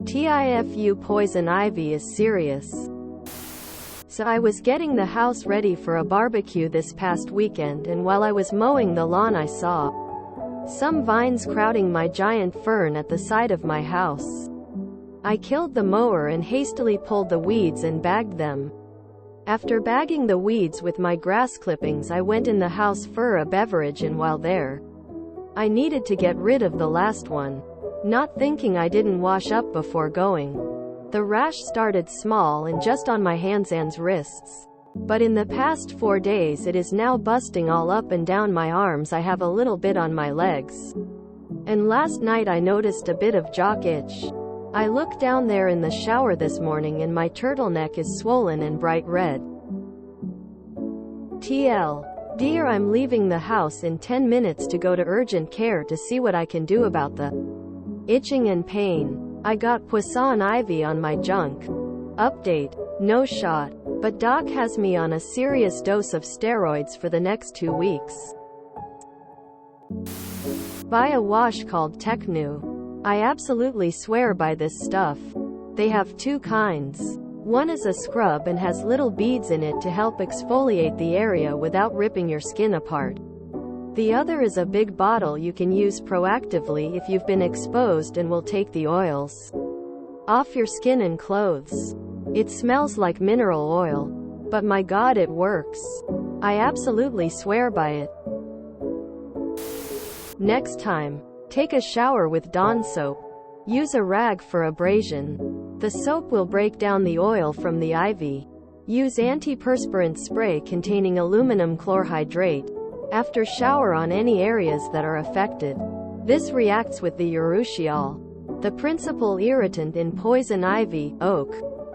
TIFU poison ivy is serious. So I was getting the house ready for a barbecue this past weekend, and while I was mowing the lawn I saw some vines crowding my giant fern at the side of my house. I killed the mower and hastily pulled the weeds and bagged them. After bagging the weeds with my grass clippings, I went in the house for a beverage, and while there, I needed to get rid of the last one, not thinking I didn't wash up before going. The rash started small and just on my hands and wrists, but in the past 4 days it is now busting all up and down my arms. I have a little bit on my legs, and last night I noticed a bit of jock itch. I looked down there in the shower this morning and my turtleneck is swollen and bright red. TL. Dear, I'm leaving the house in 10 minutes to go to urgent care to see what I can do about the itching and pain. I got poison ivy on my junk. Update: no shot, but doc has me on a serious dose of steroids for the next 2 weeks. Buy a wash called TIFU. I absolutely swear by this stuff. They have 2 kinds. One is a scrub and has little beads in it to help exfoliate the area without ripping your skin apart. The other is a big bottle you can use proactively if you've been exposed and will take the oils off your skin and clothes. It smells like mineral oil, but my God, it works. I absolutely swear by it. Next time, take a shower with Dawn soap. Use a rag for abrasion. The soap will break down the oil from the ivy. Use antiperspirant spray containing aluminum chlorhydrate after shower on any areas that are affected. This reacts with the urushiol, the principal irritant in poison ivy, oak,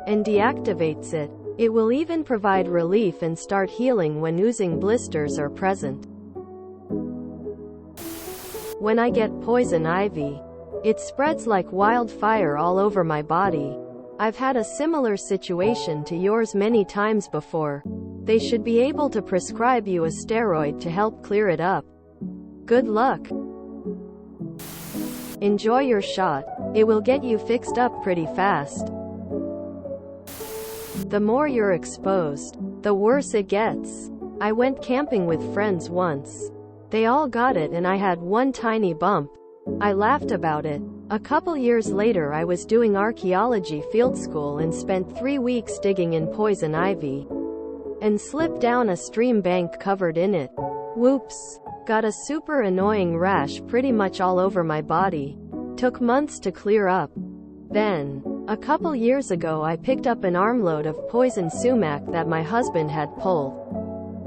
and deactivates it. It will even provide relief and start healing when oozing blisters are present. When I get poison ivy, it spreads like wildfire all over my body. I've had a similar situation to yours many times before. They should be able to prescribe you a steroid to help clear it up. Good luck. Enjoy your shot. It will get you fixed up pretty fast. The more you're exposed, the worse it gets. I went camping with friends once. They all got it and I had one tiny bump. I laughed about it. A couple years later I was doing archaeology field school and spent 3 weeks digging in poison ivy, and slipped down a stream bank covered in it. Whoops. Got a super annoying rash pretty much all over my body. Took months to clear up. Then, a couple years ago I picked up an armload of poison sumac that my husband had pulled,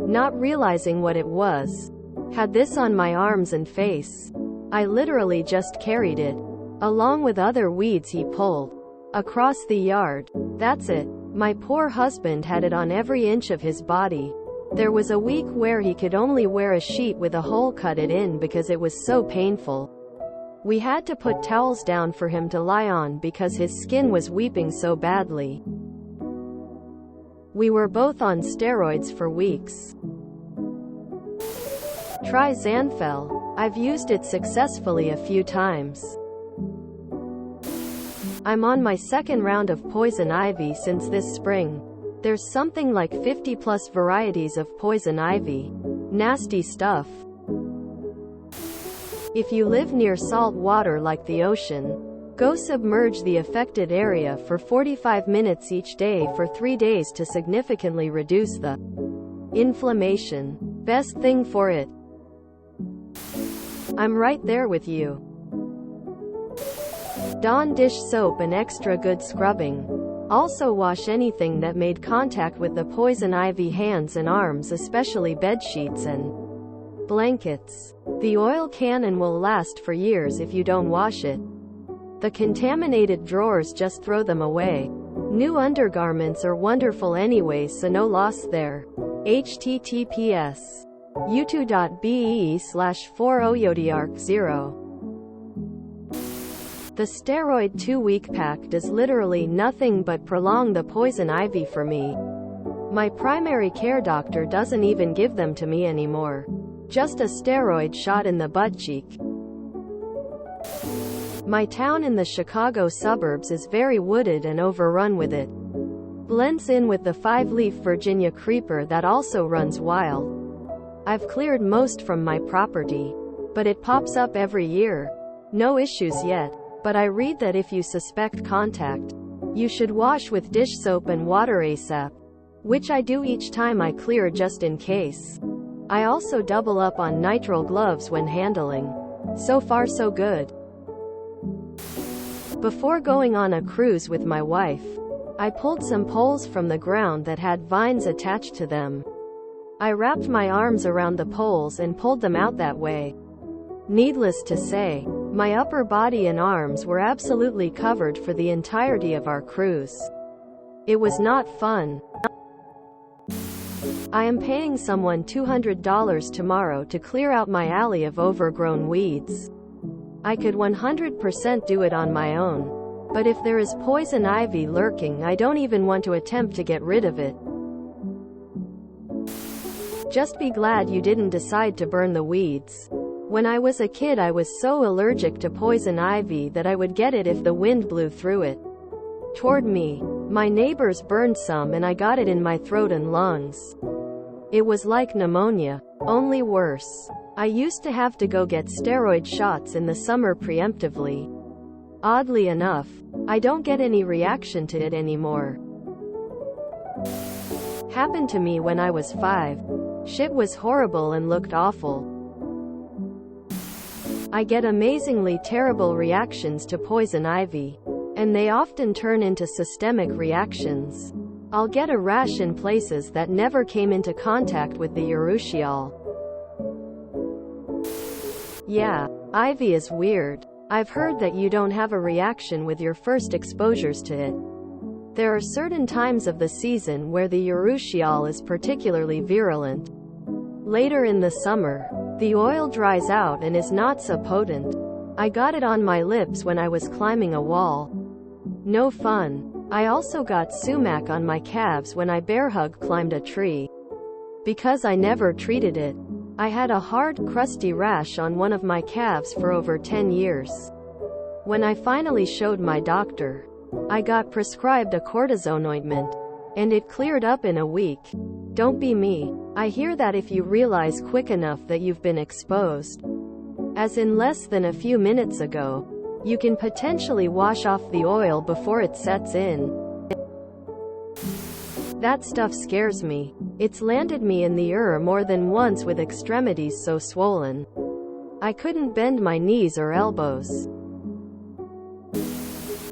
not realizing what it was. Had this on my arms and face. I literally just carried it, along with other weeds he pulled, across the yard. That's it. My poor husband had it on every inch of his body. There was a week where he could only wear a sheet with a hole cut it in because it was so painful. We had to put towels down for him to lie on because his skin was weeping so badly. We were both on steroids for weeks. Try Zanfel. I've used it successfully a few times. I'm on my 2nd round of poison ivy since this spring. There's something like 50 plus varieties of poison ivy. Nasty stuff. If you live near salt water like the ocean, go submerge the affected area for 45 minutes each day for 3 days to significantly reduce the inflammation. Best thing for it. I'm right there with you. Dawn dish soap and extra good scrubbing. Also wash anything that made contact with the poison ivy, hands and arms, especially bed sheets and blankets. The oil can and will last for years if you don't wash it. The contaminated drawers, just throw them away. New undergarments are wonderful anyway, so no loss there. https u2.be/4oyodiarc0. The steroid 2-week pack does literally nothing but prolong the poison ivy for me. My primary care doctor doesn't even give them to me anymore. Just a steroid shot in the butt cheek. My town in the Chicago suburbs is very wooded and overrun with it. Blends in with the 5-leaf Virginia creeper that also runs wild. I've cleared most from my property, but it pops up every year. No issues yet, but I read that if you suspect contact, you should wash with dish soap and water ASAP, which I do each time I clear just in case. I also double up on nitrile gloves when handling. So far so good. Before going on a cruise with my wife, I pulled some poles from the ground that had vines attached to them. I wrapped my arms around the poles and pulled them out that way. Needless to say, my upper body and arms were absolutely covered for the entirety of our cruise. It was not fun. I am paying someone $200 tomorrow to clear out my alley of overgrown weeds. I could 100% do it on my own. But if there is poison ivy lurking, I don't even want to attempt to get rid of it. Just be glad you didn't decide to burn the weeds. When I was a kid, I was so allergic to poison ivy that I would get it if the wind blew through it toward me. My neighbors burned some and I got it in my throat and lungs. It was like pneumonia, only worse. I used to have to go get steroid shots in the summer preemptively. Oddly enough, I don't get any reaction to it anymore. Happened to me when I was 5. Shit was horrible and looked awful. I get amazingly terrible reactions to poison ivy, and they often turn into systemic reactions. I'll get a rash in places that never came into contact with the urushiol. Yeah, ivy is weird. I've heard that you don't have a reaction with your first exposures to it. There are certain times of the season where the urushiol is particularly virulent. Later in the summer, the oil dries out and is not so potent. I got it on my lips when I was climbing a wall. No fun. I also got sumac on my calves when I bear hug climbed a tree. Because I never treated it, I had a hard, crusty rash on one of my calves for over 10 years. When I finally showed my doctor, I got prescribed a cortisone ointment, and it cleared up in a week. Don't be me. I hear that if you realize quick enough that you've been exposed, as in less than a few minutes ago, you can potentially wash off the oil before it sets in. That stuff scares me. It's landed me in the more than once with extremities so swollen I couldn't bend my knees or elbows.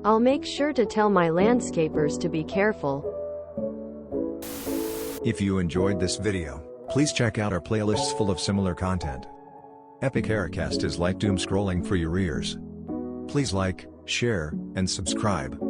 I'll make sure to tell my landscapers to be careful. If you enjoyed this video, please check out our playlists full of similar content. Epic Haircast is like doom scrolling for your ears. Please like, share, and subscribe.